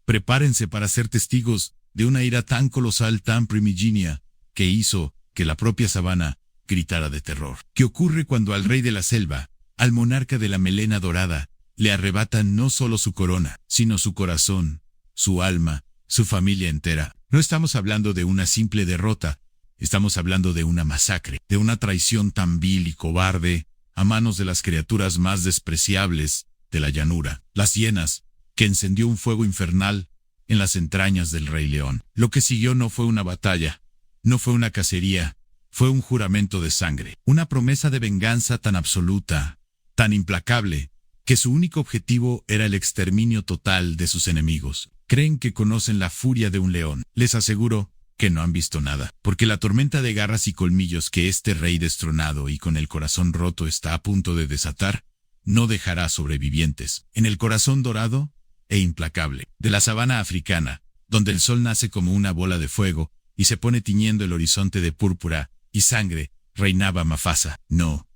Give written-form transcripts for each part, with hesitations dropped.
Prepárense para ser testigos de una ira tan colosal, tan primigenia, que hizo que la propia sabana gritara de terror. ¿Qué ocurre cuando al rey de la selva, al monarca de la melena dorada, le arrebatan no solo su corona, sino su corazón, su alma, su familia entera? No estamos hablando de una simple derrota, estamos hablando de una masacre, de una traición tan vil y cobarde, a manos de las criaturas más despreciables de la llanura, las hienas, que encendió un fuego infernal en las entrañas del Rey León. Lo que siguió no fue una batalla, no fue una cacería, fue un juramento de sangre, una promesa de venganza tan absoluta, tan implacable, que su único objetivo era el exterminio total de sus enemigos. Creen que conocen la furia de un león. Les aseguro que no han visto nada, porque la tormenta de garras y colmillos que este rey destronado y con el corazón roto está a punto de desatar, no dejará sobrevivientes. En el corazón dorado e implacable de la sabana africana, donde el sol nace como una bola de fuego y se pone tiñendo el horizonte de púrpura y sangre, reinaba Mufasa. No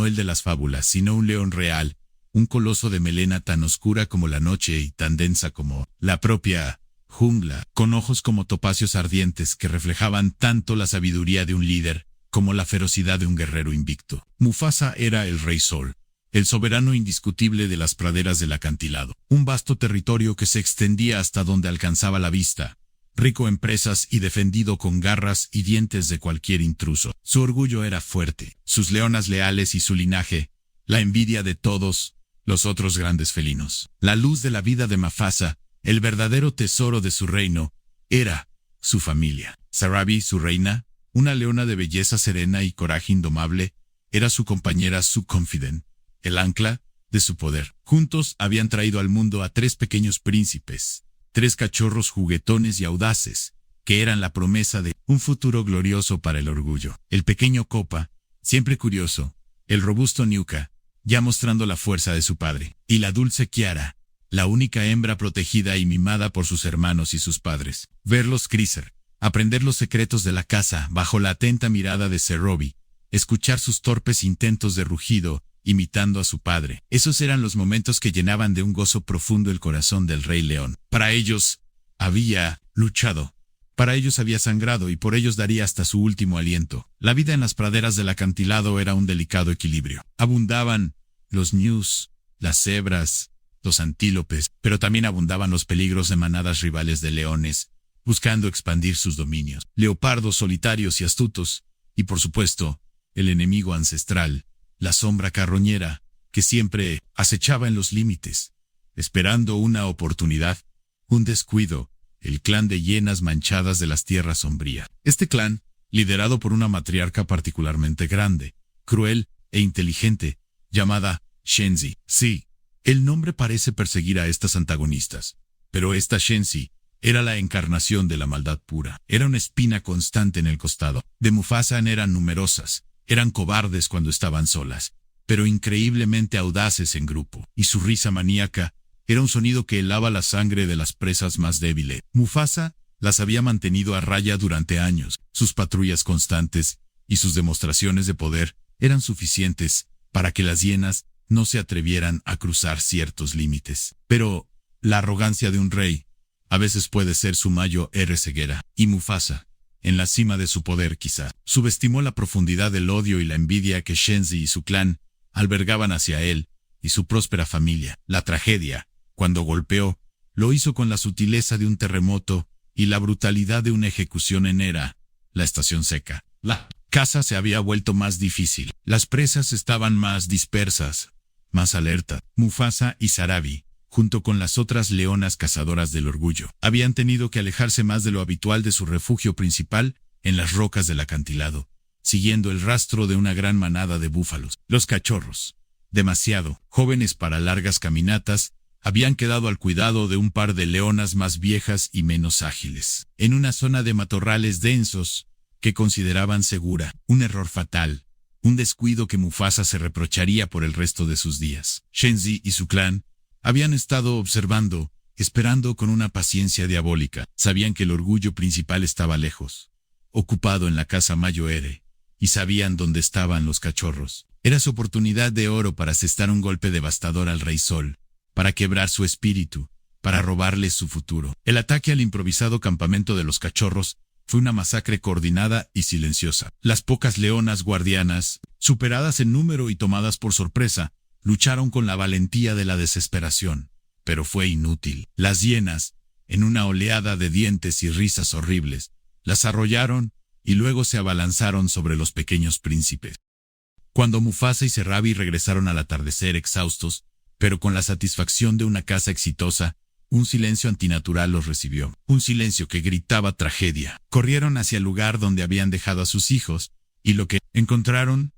el de las fábulas, sino un león real, un coloso de melena tan oscura como la noche y tan densa como la propia jungla, con ojos como topacios ardientes que reflejaban tanto la sabiduría de un líder como la ferocidad de un guerrero invicto. Mufasa era el Rey Sol, el soberano indiscutible de las praderas del acantilado, un vasto territorio que se extendía hasta donde alcanzaba la vista, rico en presas y defendido con garras y dientes de cualquier intruso. Su orgullo era fuerte, sus leonas leales y su linaje, la envidia de todos los otros grandes felinos. La luz de la vida de Mufasa, el verdadero tesoro de su reino, era su familia. Sarabi, su reina, una leona de belleza serena y coraje indomable, era su compañera, su confident, el ancla de su poder. Juntos habían traído al mundo a 3 pequeños príncipes, 3 cachorros juguetones y audaces, que eran la promesa de un futuro glorioso para el orgullo. El pequeño Copa, siempre curioso, el robusto Niuka, ya mostrando la fuerza de su padre, y la dulce Kiara, la única hembra protegida y mimada por sus hermanos y sus padres. Verlos crecer, aprender los secretos de la caza bajo la atenta mirada de Serobi, escuchar sus torpes intentos de rugido, imitando a su padre. Esos eran los momentos que llenaban de un gozo profundo el corazón del Rey León. Para ellos había luchado, para ellos había sangrado y por ellos daría hasta su último aliento. La vida en las praderas del acantilado era un delicado equilibrio. Abundaban los ñus, las cebras, los antílopes, pero también abundaban los peligros de manadas rivales de leones, buscando expandir sus dominios, leopardos solitarios y astutos, y por supuesto, el enemigo ancestral, la sombra carroñera, que siempre acechaba en los límites, esperando una oportunidad, un descuido, el clan de hienas manchadas de las tierras sombrías. Este clan, liderado por una matriarca particularmente grande, cruel e inteligente, llamada Shenzi. Sí, el nombre parece perseguir a estas antagonistas, pero esta Shenzi era la encarnación de la maldad pura. Era una espina constante en el costado. De Mufasa eran numerosas, eran cobardes cuando estaban solas, pero increíblemente audaces en grupo, y su risa maníaca era un sonido que helaba la sangre de las presas más débiles. Mufasa las había mantenido a raya durante años. Sus patrullas constantes y sus demostraciones de poder eran suficientes para que las hienas no se atrevieran a cruzar ciertos límites. Pero la arrogancia de un rey a veces puede ser su mayor ceguera, y Mufasa, en la cima de su poder quizá, subestimó la profundidad del odio y la envidia que Shenzi y su clan albergaban hacia él y su próspera familia. La tragedia, cuando golpeó, lo hizo con la sutileza de un terremoto y la brutalidad de una ejecución en Era, la estación seca. La caza se había vuelto más difícil. Las presas estaban más dispersas, más alerta. Mufasa y Sarabi, junto con las otras leonas cazadoras del orgullo, habían tenido que alejarse más de lo habitual de su refugio principal en las rocas del acantilado, siguiendo el rastro de una gran manada de búfalos. Los cachorros, demasiado jóvenes para largas caminatas, habían quedado al cuidado de un par de leonas más viejas y menos ágiles, en una zona de matorrales densos que consideraban segura. Un error fatal, un descuido que Mufasa se reprocharía por el resto de sus días. Shenzi y su clan habían estado observando, esperando con una paciencia diabólica. Sabían que el orgullo principal estaba lejos, ocupado en la casa Mayoere, y sabían dónde estaban los cachorros. Era su oportunidad de oro para asestar un golpe devastador al Rey Sol, para quebrar su espíritu, para robarles su futuro. El ataque al improvisado campamento de los cachorros fue una masacre coordinada y silenciosa. Las pocas leonas guardianas, superadas en número y tomadas por sorpresa, lucharon con la valentía de la desesperación, pero fue inútil. Las hienas, en una oleada de dientes y risas horribles, las arrollaron y luego se abalanzaron sobre los pequeños príncipes. Cuando Mufasa y Serabi regresaron al atardecer exhaustos, pero con la satisfacción de una caza exitosa, un silencio antinatural los recibió. Un silencio que gritaba tragedia. Corrieron hacia el lugar donde habían dejado a sus hijos, y lo que encontraron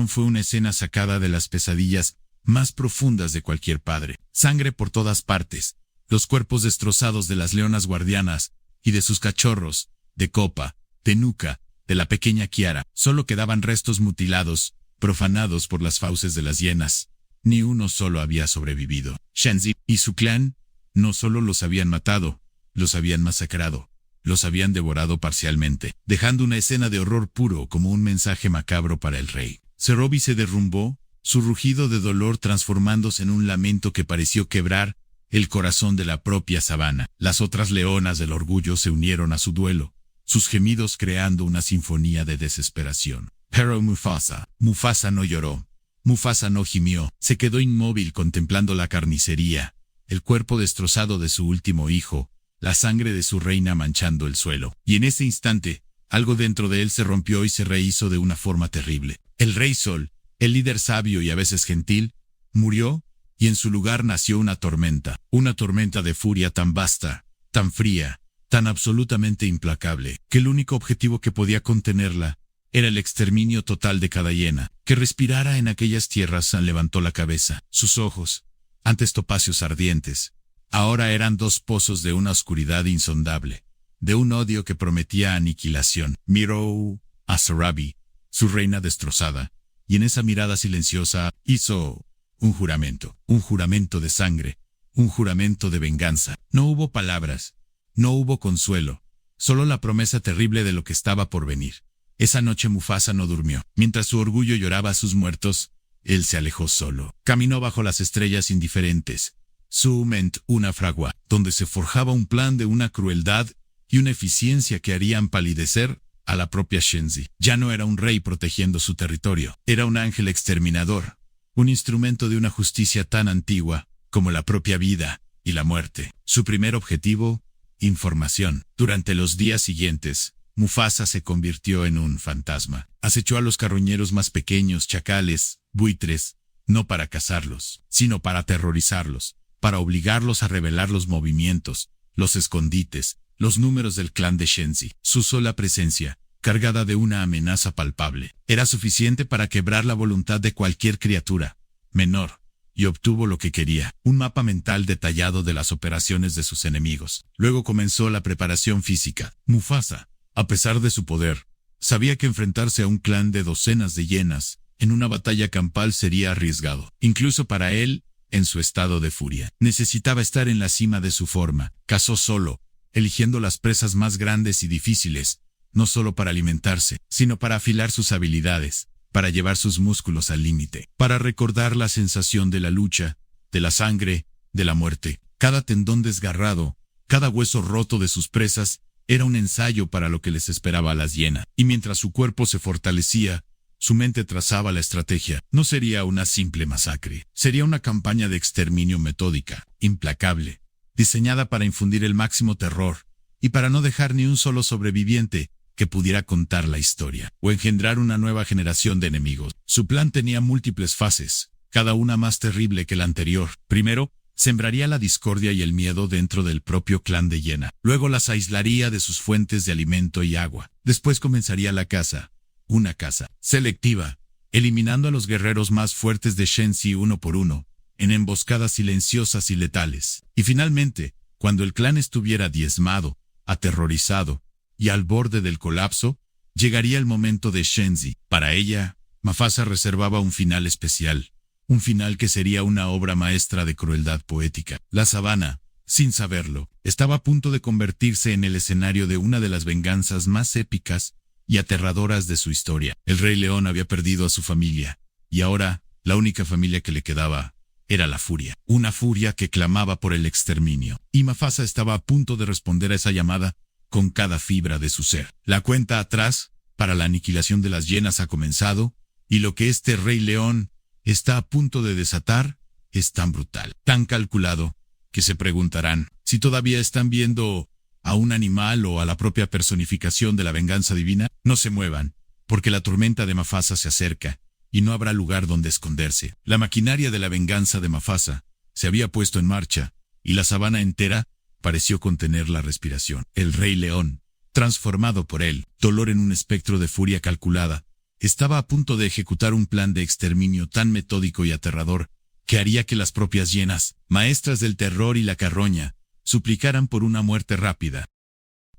fue una escena sacada de las pesadillas más profundas de cualquier padre. Sangre por todas partes, los cuerpos destrozados de las leonas guardianas y de sus cachorros, de Copa, de Nuka, de la pequeña Kiara. Solo quedaban restos mutilados, profanados por las fauces de las hienas. Ni uno solo había sobrevivido. Shenzi y su clan no solo los habían matado, los habían masacrado, los habían devorado parcialmente, dejando una escena de horror puro como un mensaje macabro para el rey. Serabi se derrumbó, su rugido de dolor transformándose en un lamento que pareció quebrar el corazón de la propia sabana. Las otras leonas del orgullo se unieron a su duelo, sus gemidos creando una sinfonía de desesperación. Pero Mufasa no lloró. Mufasa no gimió, se quedó inmóvil contemplando la carnicería, el cuerpo destrozado de su último hijo, la sangre de su reina manchando el suelo. Y en ese instante, algo dentro de él se rompió y se rehizo de una forma terrible. El Rey Sol, el líder sabio y a veces gentil, murió, y en su lugar nació una tormenta de furia tan vasta, tan fría, tan absolutamente implacable, que el único objetivo que podía contenerla era el exterminio total de cada hiena que respirara en aquellas tierras. Levantó la cabeza. Sus ojos, antes topacios ardientes, ahora eran dos pozos de una oscuridad insondable, de un odio que prometía aniquilación. Miró a Serabi, su reina destrozada, y en esa mirada silenciosa hizo un juramento de sangre, un juramento de venganza. No hubo palabras, no hubo consuelo, solo la promesa terrible de lo que estaba por venir. Esa noche Mufasa no durmió. Mientras su orgullo lloraba a sus muertos, él se alejó solo. Caminó bajo las estrellas indiferentes. Sument una fragua, donde se forjaba un plan de una crueldad y una eficiencia que harían palidecer a la propia Shenzi. Ya no era un rey protegiendo su territorio, era un ángel exterminador, un instrumento de una justicia tan antigua como la propia vida y la muerte. Su primer objetivo, información. Durante los días siguientes, Mufasa se convirtió en un fantasma. Acechó a los carroñeros más pequeños, chacales, buitres, no para cazarlos, sino para aterrorizarlos, para obligarlos a revelar los movimientos, los escondites, los números del clan de Shenzi. Su sola presencia, cargada de una amenaza palpable, era suficiente para quebrar la voluntad de cualquier criatura menor, y obtuvo lo que quería, un mapa mental detallado de las operaciones de sus enemigos. Luego comenzó la preparación física. Mufasa, a pesar de su poder, sabía que enfrentarse a un clan de docenas de hienas en una batalla campal sería arriesgado, incluso para él, en su estado de furia. Necesitaba estar en la cima de su forma. Cazó solo, eligiendo las presas más grandes y difíciles, no solo para alimentarse, sino para afilar sus habilidades, para llevar sus músculos al límite, para recordar la sensación de la lucha, de la sangre, de la muerte. Cada tendón desgarrado, cada hueso roto de sus presas, era un ensayo para lo que les esperaba a las hienas. Y mientras su cuerpo se fortalecía, su mente trazaba la estrategia. No sería una simple masacre, sería una campaña de exterminio metódica, implacable, diseñada para infundir el máximo terror, y para no dejar ni un solo sobreviviente que pudiera contar la historia, o engendrar una nueva generación de enemigos. Su plan tenía múltiples fases, cada una más terrible que la anterior. Primero, sembraría la discordia y el miedo dentro del propio clan de hiena. Luego las aislaría de sus fuentes de alimento y agua. Después comenzaría la caza, una caza selectiva, eliminando a los guerreros más fuertes de Shenzi uno por uno, en emboscadas silenciosas y letales. Y finalmente, cuando el clan estuviera diezmado, aterrorizado y al borde del colapso, llegaría el momento de Shenzi. Para ella, Mufasa reservaba un final especial. Un final que sería una obra maestra de crueldad poética. La sabana, sin saberlo, estaba a punto de convertirse en el escenario de una de las venganzas más épicas y aterradoras de su historia. El Rey León había perdido a su familia, y ahora, la única familia que le quedaba, era la furia, una furia que clamaba por el exterminio. Y Mufasa estaba a punto de responder a esa llamada con cada fibra de su ser. La cuenta atrás para la aniquilación de las hienas ha comenzado, y lo que este Rey León está a punto de desatar es tan brutal, tan calculado, que se preguntarán si todavía están viendo a un animal o a la propia personificación de la venganza divina. No se muevan, porque la tormenta de Mufasa se acerca, y no habrá lugar donde esconderse. La maquinaria de la venganza de Mufasa se había puesto en marcha, y la sabana entera pareció contener la respiración. El Rey León, transformado por él, dolor en un espectro de furia calculada, estaba a punto de ejecutar un plan de exterminio tan metódico y aterrador que haría que las propias hienas, maestras del terror y la carroña, suplicaran por una muerte rápida.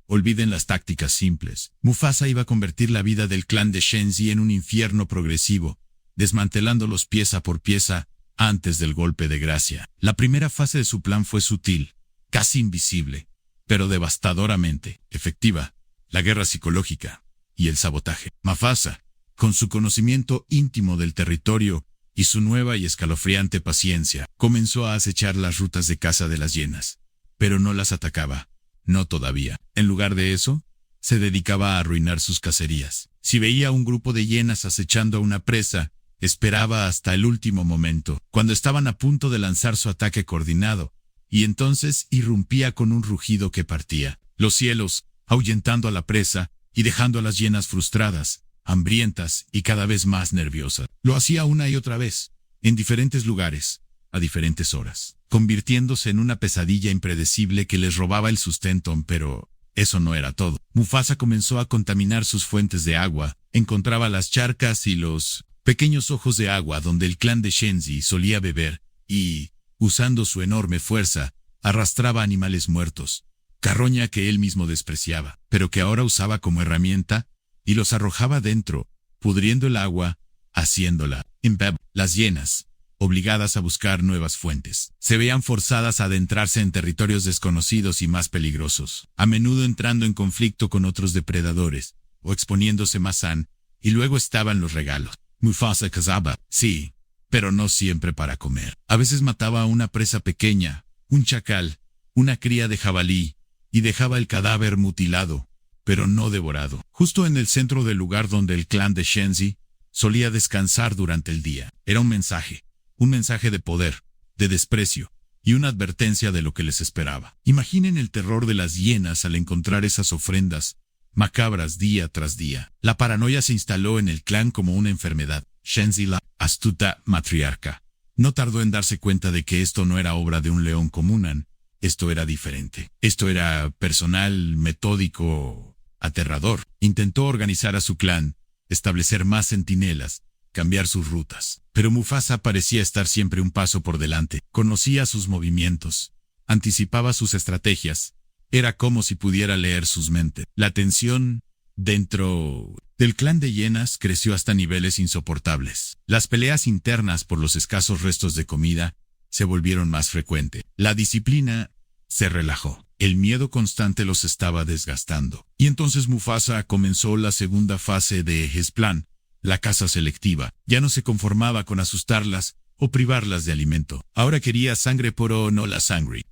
Olviden las tácticas simples. Mufasa iba a convertir la vida del clan de Shenzi en un infierno progresivo, desmantelándolos pieza por pieza antes del golpe de gracia. La primera fase de su plan fue sutil, casi invisible, pero devastadoramente efectiva: la guerra psicológica y el sabotaje. Mufasa, con su conocimiento íntimo del territorio y su nueva y escalofriante paciencia, comenzó a acechar las rutas de caza de las hienas, pero no las atacaba. No todavía. En lugar de eso, se dedicaba a arruinar sus cacerías. Si veía un grupo de hienas acechando a una presa, esperaba hasta el último momento, cuando estaban a punto de lanzar su ataque coordinado, y entonces irrumpía con un rugido que partía los cielos, ahuyentando a la presa y dejando a las hienas frustradas, hambrientas y cada vez más nerviosas. Lo hacía una y otra vez, en diferentes lugares, a diferentes horas, convirtiéndose en una pesadilla impredecible que les robaba el sustento. Pero eso no era todo. Mufasa comenzó a contaminar sus fuentes de agua, encontraba las charcas y los pequeños ojos de agua donde el clan de Shenzi solía beber, y, usando su enorme fuerza, arrastraba animales muertos, carroña que él mismo despreciaba, pero que ahora usaba como herramienta, y los arrojaba dentro, pudriendo el agua, haciéndola impeb. Las hienas, obligadas a buscar nuevas fuentes, se veían forzadas a adentrarse en territorios desconocidos y más peligrosos, a menudo entrando en conflicto con otros depredadores, o exponiéndose más y luego estaban los regalos. Mufasa cazaba, sí, pero no siempre para comer. A veces mataba a una presa pequeña, un chacal, una cría de jabalí, y dejaba el cadáver mutilado, pero no devorado, justo en el centro del lugar donde el clan de Shenzi solía descansar durante el día. Era un mensaje de poder, de desprecio, y una advertencia de lo que les esperaba. Imaginen el terror de las hienas al encontrar esas ofrendas macabras día tras día. La paranoia se instaló en el clan como una enfermedad. Shenzi, la astuta matriarca, no tardó en darse cuenta de que esto no era obra de un león común. Esto era diferente. Esto era personal, metódico, aterrador. Intentó organizar a su clan, establecer más centinelas, cambiar sus rutas. Pero Mufasa parecía estar siempre un paso por delante. Conocía sus movimientos, anticipaba sus estrategias. Era como si pudiera leer sus mentes. La tensión dentro del clan de hienas creció hasta niveles insoportables. Las peleas internas por los escasos restos de comida se volvieron más frecuentes. La disciplina se relajó. El miedo constante los estaba desgastando. Y entonces Mufasa comenzó la segunda fase de su plan, la caza selectiva. Ya no se conformaba con asustarlas o privarlas de alimento. Ahora quería sangre puro, no la sangre.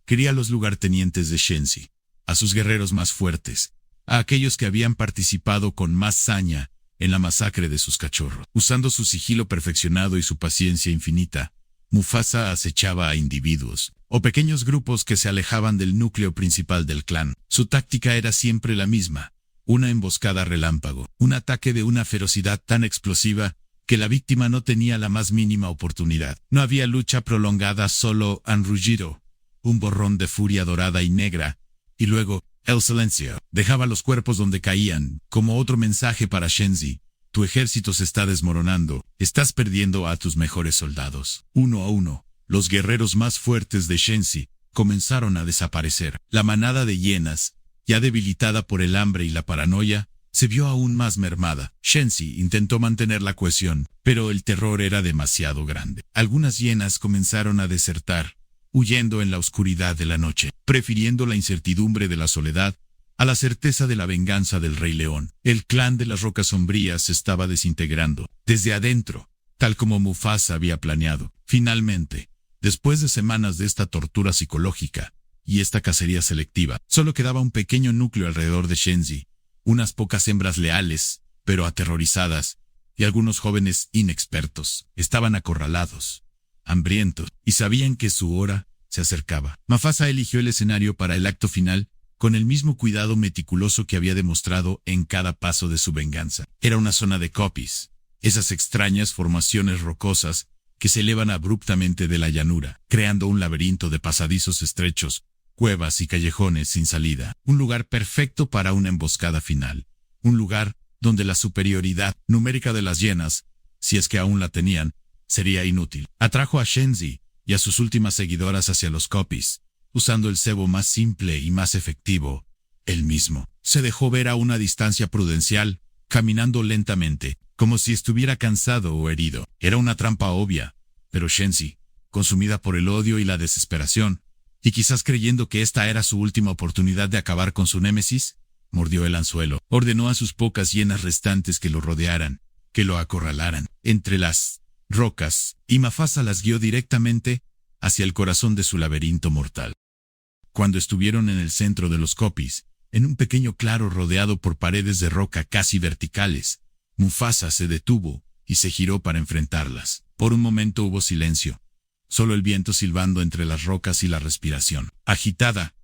Quería a los lugartenientes de Shenzi, a sus guerreros más fuertes, a aquellos que habían participado con más saña en la masacre de sus cachorros. Usando su sigilo perfeccionado y su paciencia infinita, Mufasa acechaba a individuos o pequeños grupos que se alejaban del núcleo principal del clan. Su táctica era siempre la misma: una emboscada relámpago, un ataque de una ferocidad tan explosiva que la víctima no tenía la más mínima oportunidad. No había lucha prolongada, solo un rugido, un borrón de furia dorada y negra, y luego el silencio. Dejaba los cuerpos donde caían, como otro mensaje para Shenzi: tu ejército se está desmoronando, estás perdiendo a tus mejores soldados. Uno a uno, los guerreros más fuertes de Shenzi comenzaron a desaparecer. La manada de hienas, ya debilitada por el hambre y la paranoia, se vio aún más mermada. Shenzi intentó mantener la cohesión, pero el terror era demasiado grande. Algunas hienas comenzaron a desertar, huyendo en la oscuridad de la noche, prefiriendo la incertidumbre de la soledad a la certeza de la venganza del Rey León. El clan de las Rocas Sombrías se estaba desintegrando. Desde adentro, tal como Mufasa había planeado. Finalmente, después de semanas de esta tortura psicológica y esta cacería selectiva, solo quedaba un pequeño núcleo alrededor de Shenzi, unas pocas hembras leales, pero aterrorizadas, y algunos jóvenes inexpertos. Estaban acorralados, hambrientos, y sabían que su hora se acercaba. Mufasa eligió el escenario para el acto final con el mismo cuidado meticuloso que había demostrado en cada paso de su venganza. Era una zona de kopis, esas extrañas formaciones rocosas que se elevan abruptamente de la llanura, creando un laberinto de pasadizos estrechos, cuevas y callejones sin salida. Un lugar perfecto para una emboscada final. Un lugar donde la superioridad numérica de las hienas, si es que aún la tenían, sería inútil. Atrajo a Shenzi y a sus últimas seguidoras hacia los kopis, usando el cebo más simple y más efectivo, el mismo. Se dejó ver a una distancia prudencial, caminando lentamente, como si estuviera cansado o herido. Era una trampa obvia, pero Shenzi, consumida por el odio y la desesperación, y quizás creyendo que esta era su última oportunidad de acabar con su némesis, mordió el anzuelo. Ordenó a sus pocas hienas restantes que lo rodearan, que lo acorralaran entre las rocas, y Mufasa las guió directamente hacia el corazón de su laberinto mortal. Cuando estuvieron en el centro de los kopis, en un pequeño claro rodeado por paredes de roca casi verticales, Mufasa se detuvo y se giró para enfrentarlas. Por un momento hubo silencio, solo el viento silbando entre las rocas y la respiración agitada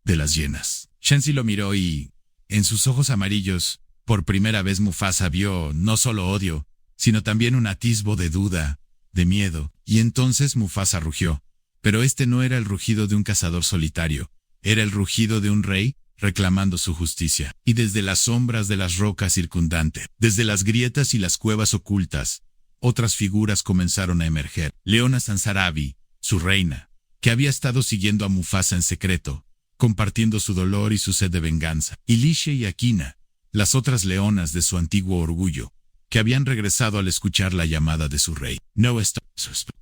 de las hienas. Shenzi lo miró y, en sus ojos amarillos, por primera vez Mufasa vio no solo odio, sino también un atisbo de duda, de miedo, y entonces Mufasa rugió. Pero este no era el rugido de un cazador solitario, era el rugido de un rey reclamando su justicia. Y desde las sombras de las rocas circundantes, desde las grietas y las cuevas ocultas, otras figuras comenzaron a emerger. Leona Sansarabi, su reina, que había estado siguiendo a Mufasa en secreto, compartiendo su dolor y su sed de venganza. Y Lishe y Akina, las otras leonas de su antiguo orgullo, que habían regresado al escuchar la llamada de su rey. No está.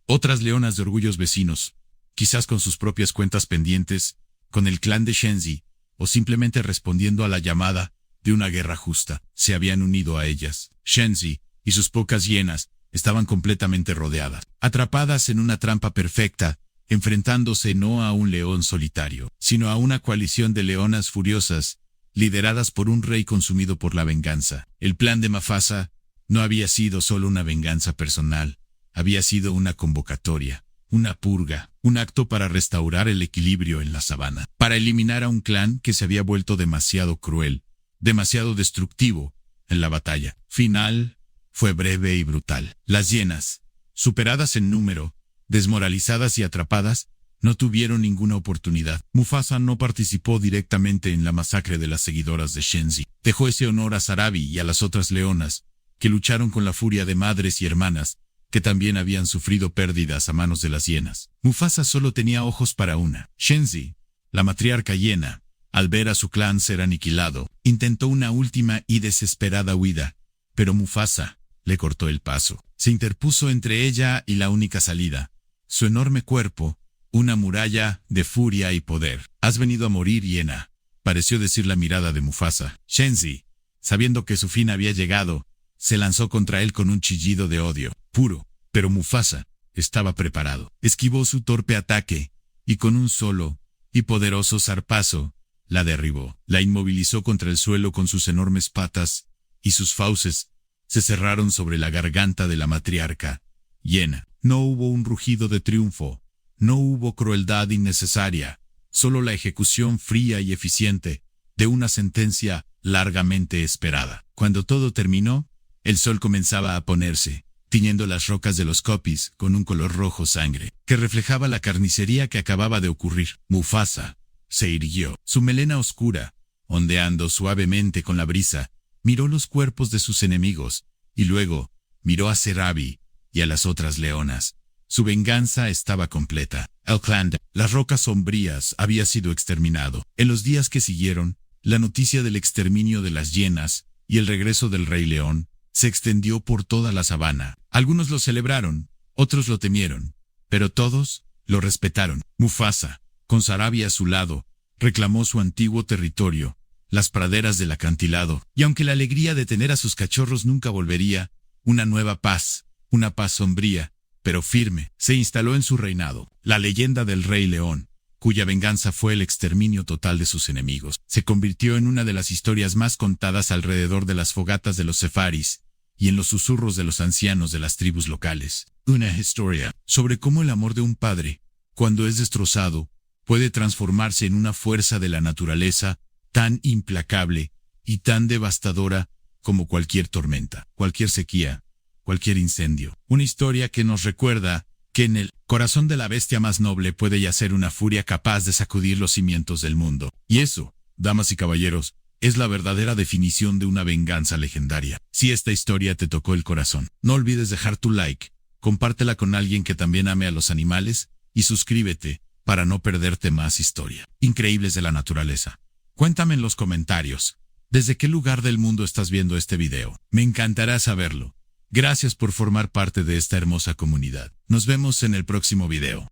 Otras leonas de orgullos vecinos, quizás con sus propias cuentas pendientes, con el clan de Shenzi, o simplemente respondiendo a la llamada de una guerra justa, se habían unido a ellas. Shenzi y sus pocas hienas estaban completamente rodeadas, atrapadas en una trampa perfecta, enfrentándose no a un león solitario, sino a una coalición de leonas furiosas, lideradas por un rey consumido por la venganza. El plan de Mufasa no había sido solo una venganza personal, había sido una convocatoria, una purga, un acto para restaurar el equilibrio en la sabana, para eliminar a un clan que se había vuelto demasiado cruel, demasiado destructivo en la batalla final. Fue breve y brutal. Las hienas, superadas en número, desmoralizadas y atrapadas, no tuvieron ninguna oportunidad. Mufasa no participó directamente en la masacre de las seguidoras de Shenzi. Dejó ese honor a Sarabi y a las otras leonas, que lucharon con la furia de madres y hermanas, que también habían sufrido pérdidas a manos de las hienas. Mufasa solo tenía ojos para una. Shenzi, la matriarca hiena, al ver a su clan ser aniquilado, intentó una última y desesperada huida, pero Mufasa le cortó el paso. Se interpuso entre ella y la única salida, su enorme cuerpo, una muralla de furia y poder. «Has venido a morir, hiena», pareció decir la mirada de Mufasa. Shenzi, sabiendo que su fin había llegado, se lanzó contra él con un chillido de odio puro, pero Mufasa estaba preparado. Esquivó su torpe ataque, y con un solo y poderoso zarpazo, la derribó. La inmovilizó contra el suelo con sus enormes patas, y sus fauces se cerraron sobre la garganta de la matriarca hiena. No hubo un rugido de triunfo, no hubo crueldad innecesaria, solo la ejecución fría y eficiente de una sentencia largamente esperada. Cuando todo terminó, el sol comenzaba a ponerse, tiñendo las rocas de los kopis con un color rojo sangre, que reflejaba la carnicería que acababa de ocurrir. Mufasa se irguió. Su melena oscura, ondeando suavemente con la brisa, miró los cuerpos de sus enemigos, y luego miró a Sarabi y a las otras leonas. Su venganza estaba completa. El clan de las rocas sombrías había sido exterminado. En los días que siguieron, la noticia del exterminio de las hienas y el regreso del Rey León se extendió por toda la sabana. Algunos lo celebraron, otros lo temieron, pero todos lo respetaron. Mufasa, con Sarabi a su lado, reclamó su antiguo territorio, las praderas del acantilado, y aunque la alegría de tener a sus cachorros nunca volvería, una nueva paz Una paz sombría, pero firme, se instaló en su reinado. La leyenda del Rey León, cuya venganza fue el exterminio total de sus enemigos, se convirtió en una de las historias más contadas alrededor de las fogatas de los sefaris y en los susurros de los ancianos de las tribus locales. Una historia sobre cómo el amor de un padre, cuando es destrozado, puede transformarse en una fuerza de la naturaleza tan implacable y tan devastadora como cualquier tormenta, cualquier sequía, cualquier incendio. Una historia que nos recuerda que en el corazón de la bestia más noble puede yacer una furia capaz de sacudir los cimientos del mundo. Y eso, damas y caballeros, es la verdadera definición de una venganza legendaria. Si esta historia te tocó el corazón, no olvides dejar tu like, compártela con alguien que también ame a los animales y suscríbete para no perderte más historia increíbles de la naturaleza. Cuéntame en los comentarios, ¿desde qué lugar del mundo estás viendo este video? Me encantará saberlo. Gracias por formar parte de esta hermosa comunidad. Nos vemos en el próximo video.